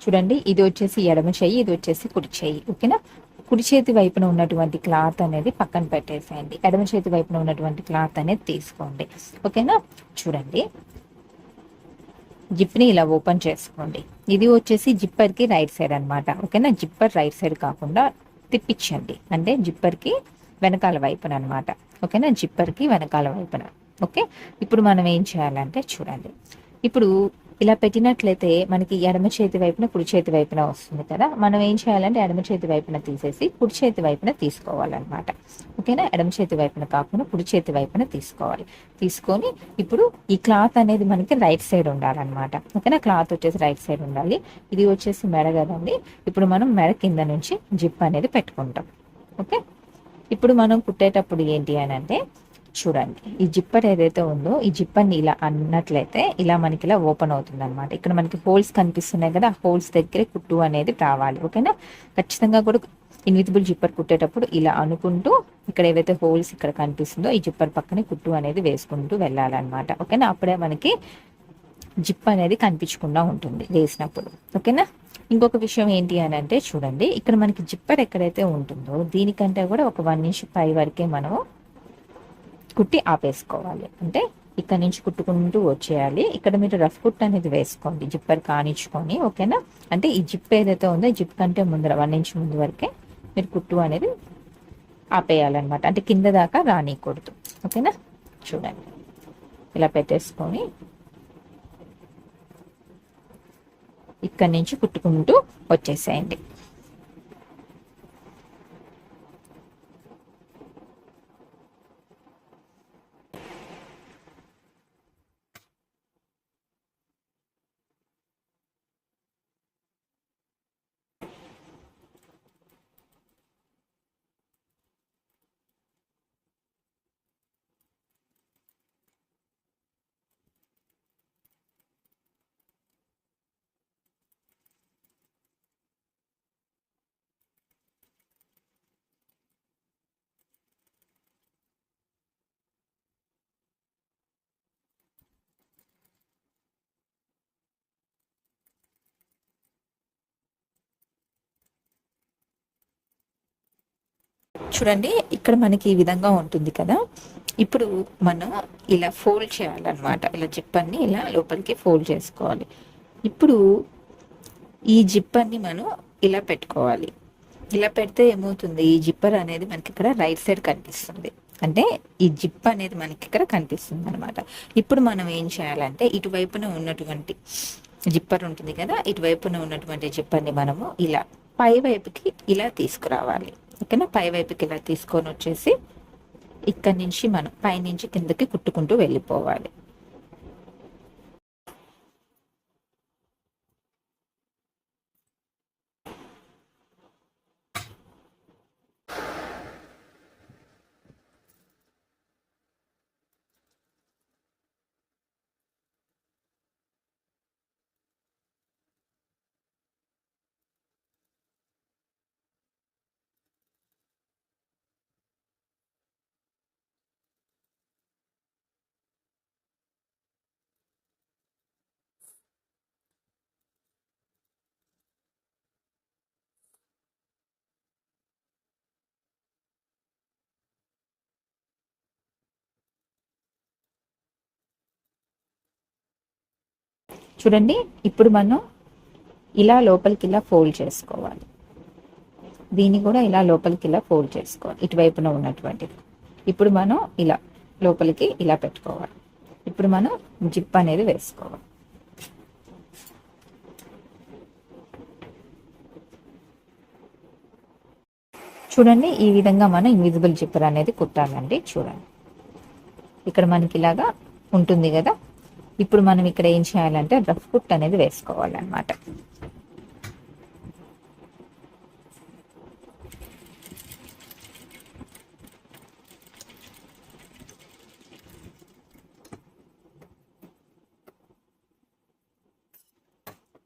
చూడండి, ఇది వచ్చేసి ఎడమ చెయ్యి, ఇది వచ్చేసి కుడి చెయ్యి. ఓకేనా? కుడి చేతి వైపున ఉన్నటువంటి క్లాత్ అనేది పక్కన పెట్టేసేయండి. ఎడమ చేతి వైపున ఉన్నటువంటి క్లాత్ అనేది తీసుకోండి. ఓకేనా? చూడండి, జిప్ని ఇలా ఓపెన్ చేసుకోండి. ఇది వచ్చేసి జిప్పర్కి రైట్ సైడ్ అనమాట. ఓకేనా? జిప్పర్ రైట్ సైడ్ కాకుండా తిప్పించండి, అంటే జిప్పర్కి వెనకాల వైపున అనమాట. ఓకేనా? జిప్పర్కి వెనకాల వైపున. ఓకే, ఇప్పుడు మనం ఏం చేయాలంటే చూడండి, ఇప్పుడు ఇలా పెట్టినట్లయితే మనకి ఎడమ చేతి వైపున కుడి చేతి వైపున వస్తుంది కదా. మనం ఏం చేయాలంటే ఎడమ చేతి వైపున తీసేసి కుడి చేతి వైపున తీసుకోవాలన్నమాట. ఓకేనా? ఎడమ చేతి వైపున కాకుండా కుడి చేతి వైపున తీసుకోవాలి. తీసుకొని ఇప్పుడు ఈ క్లాత్ అనేది మనకి రైట్ సైడ్ ఉండాలన్నమాట. ఓకేనా? క్లాత్ వచ్చేసి రైట్ సైడ్ ఉండాలి. ఇది వచ్చేసి మెడ కదండి. ఇప్పుడు మనం మెడ కింద నుంచి జిప్ అనేది పెట్టుకుంటాం. ఓకే, ఇప్పుడు మనం కుట్టేటప్పుడు ఏంటి అని అంటే చూడండి, ఈ జిప్పర్ ఏదైతే ఉందో ఈ జిప్పర్ని ఇలా అన్నట్లయితే ఇలా మనకి ఇలా ఓపెన్ అవుతుంది అనమాట. ఇక్కడ మనకి హోల్స్ కనిపిస్తున్నాయి కదా, ఆ హోల్స్ దగ్గరే కుట్టు అనేది రావాలి. ఓకేనా? ఖచ్చితంగా కూడా ఇన్విజిబుల్ జిప్పర్ కుట్టేటప్పుడు ఇలా అనుకుంటూ ఇక్కడ ఏవైతే హోల్స్ ఇక్కడ కనిపిస్తుందో ఈ జిప్పర్ పక్కనే కుట్టు అనేది వేసుకుంటూ వెళ్ళాలన్నమాట. ఓకేనా? అప్పుడే మనకి జిప్ అనేది కనిపించకుండా ఉంటుంది వేసినప్పుడు. ఓకేనా? ఇంకొక విషయం ఏంటి అని అంటే చూడండి, ఇక్కడ మనకి జిప్పర్ ఎక్కడైతే ఉంటుందో దీనికంటే కూడా ఒక 1 ఇంచ్ పై వరకే మనము కుట్టి ఆపేసుకోవాలి. అంటే ఇక్కడ నుంచి కుట్టుకుంటూ వచ్చేయాలి. ఇక్కడ మీరు రఫ్ కుట్ అనేది వేసుకోండి, జిప్పర్ కానిచ్చుకొని. ఓకేనా? అంటే ఈ జిప్ ఏదైతే ఉందో ఈ జిప్ కంటే ముందర 1 ఇంచ్ ముందు వరకే మీరు కుట్టు అనేది ఆపేయాలన్నమాట. అంటే కింద దాకా రానికూడదు. ఓకేనా? చూడండి, ఇలా పెట్టేసుకొని ఇక్కడ నుంచి కుట్టుకుంటూ వచ్చేసేయండి. చూడండి, ఇక్కడ మనకి ఈ విధంగా ఉంటుంది కదా. ఇప్పుడు మనం ఇలా ఫోల్డ్ చేయాలన్నమాట. ఇలా జిప్పర్ని ఇలా లోపలికి ఫోల్డ్ చేసుకోవాలి. ఇప్పుడు ఈ జిప్పర్ని మనం ఇలా పెట్టుకోవాలి. ఇలా పెడితే ఏమవుతుంది, ఈ జిప్పర్ అనేది మనకి ఇక్కడ రైట్ సైడ్ కనిపిస్తుంది. అంటే ఈ జిప్ అనేది మనకి ఇక్కడ కనిపిస్తుంది అనమాట. ఇప్పుడు మనం ఏం చేయాలంటే ఇటువైపున ఉన్నటువంటి జిప్పర్ ఉంటుంది కదా, ఇటువైపున ఉన్నటువంటి జిప్పర్ని మనము ఇలా పై వైపుకి ఇలా తీసుకురావాలి. ఓకేనా? పై వైపుకి ఇలా తీసుకొని వచ్చేసి ఇక్కడి నుంచి మనం పైనుంచి కిందకి కుట్టుకుంటూ వెళ్ళిపోవాలి. చూడండి, ఇప్పుడు మనం ఇలా లోపలికి ఇలా ఫోల్డ్ చేసుకోవాలి. దీన్ని కూడా ఇలా లోపలికి ఇలా ఫోల్డ్ చేసుకోవాలి, ఇటువైపున ఉన్నటువంటిది. ఇప్పుడు మనం ఇలా లోపలికి ఇలా పెట్టుకోవాలి. ఇప్పుడు మనం జిప్ అనేది వేసుకోవాలి. చూడండి, ఈ విధంగా మనం ఇన్విజిబుల్ జిప్పర్ అనేది కుట్టాలండి. చూడండి, ఇక్కడ మనకి ఇలాగా ఉంటుంది కదా. ఇప్పుడు మనం ఇక్కడ ఏం చేయాలంటే రఫ్ కుట్ అనేది వేసుకోవాలన్నమాట.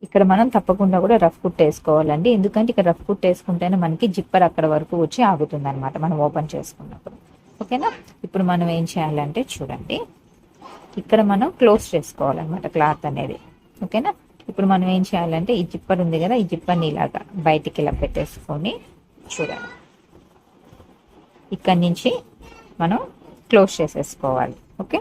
ఇక్కడ మనం తప్పకుండా కూడా రఫ్ కుట్ వేసుకోవాలండి. ఎందుకంటే ఇక్కడ రఫ్ కుట్ వేసుకుంటేనే మనకి జిప్పర్ అక్కడ వరకు వచ్చి ఆగుతుంది అనమాట మనం ఓపెన్ చేసుకున్నప్పుడు. ఓకేనా? ఇప్పుడు మనం ఏం చేయాలంటే చూడండి, ఇక్కడ మనం క్లోజ్ చేసుకోవాలన్నమాట క్లాత్ అనేది. ఓకేనా? ఇప్పుడు మనం ఏం చేయాలంటే ఈ జిప్పర్ ఉంది కదా, ఈ జిప్పర్ని ఇలాగా బయటికి ఇలా పెట్టేసుకొని చూడండి, ఇక్కడి నుంచి మనం క్లోజ్ చేసేసుకోవాలి. ఓకే,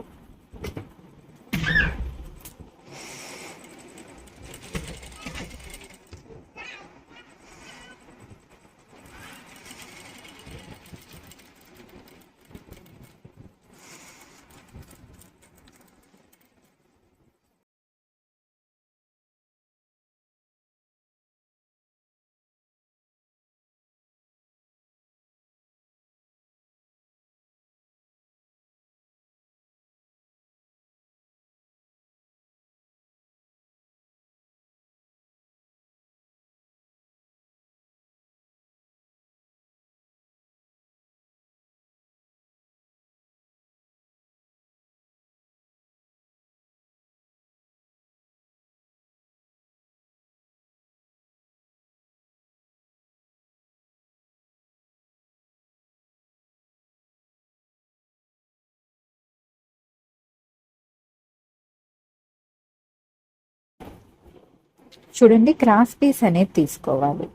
చూడండి క్రాస్ పీస్ అనేది తీసుకోవాలి.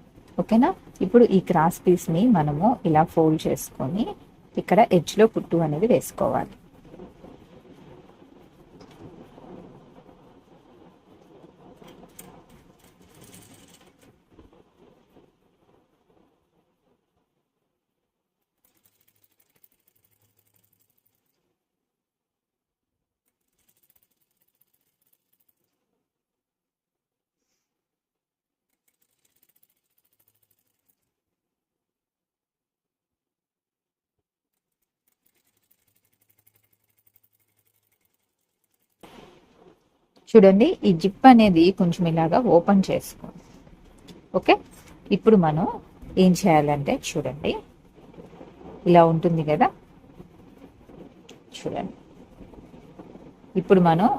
ఓకేనా, ఇప్పుడు ఈ క్రాస్ పీస్ని మనము ఇలా ఫోల్డ్ చేసుకొని ఇక్కడ ఎడ్జ్లో కుట్టు అనేది వేసుకోవాలి. చూడండి ఈ జిప్ అనేది కొంచెం ఇలాగా ఓపెన్ చేసుకోండి. ఓకే, ఇప్పుడు మనం ఏం చేయాలంటే చూడండి, ఇలా ఉంటుంది కదా, చూడండి ఇప్పుడు మనం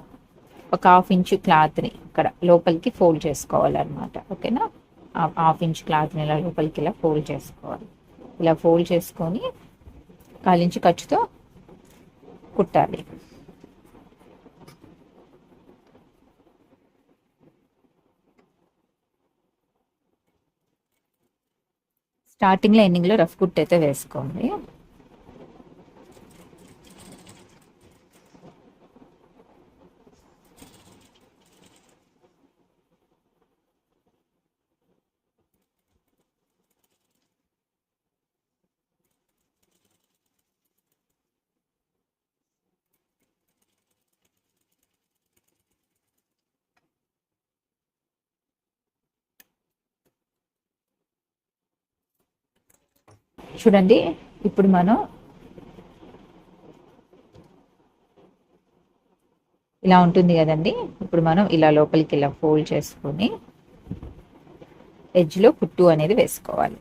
ఒక 1/2 ఇంచు క్లాత్ని ఇక్కడ లోపలికి ఫోల్డ్ చేసుకోవాలన్నమాట. ఓకేనా, 1/2 ఇంచు క్లాత్ని ఇలా లోపలికి ఇలా ఫోల్డ్ చేసుకోవాలి. ఇలా ఫోల్డ్ చేసుకొని 1/4 ఇంచు ఖర్చుతో కుట్టాలి. స్టార్టింగ్లో ఎండింగ్లో రఫ్ కుట్ అయితే వేసుకోండి. చూడండి ఇప్పుడు మనం ఇలా ఉంటుంది కదండి, ఇప్పుడు మనం ఇలా లోపలికి ఇలా ఫోల్డ్ చేసుకొని ఎడ్జ్లో కుట్టు అనేది వేసుకోవాలి.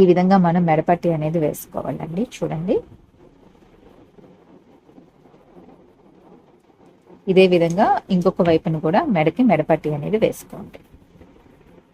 ఈ విధంగా మనం మెడపట్టి అనేది వేసుకోవాలండి. చూడండి ఇదే విధంగా ఇంకొక వైపును కూడా మెడకి మెడపట్టి అనేది వేసుకోండి.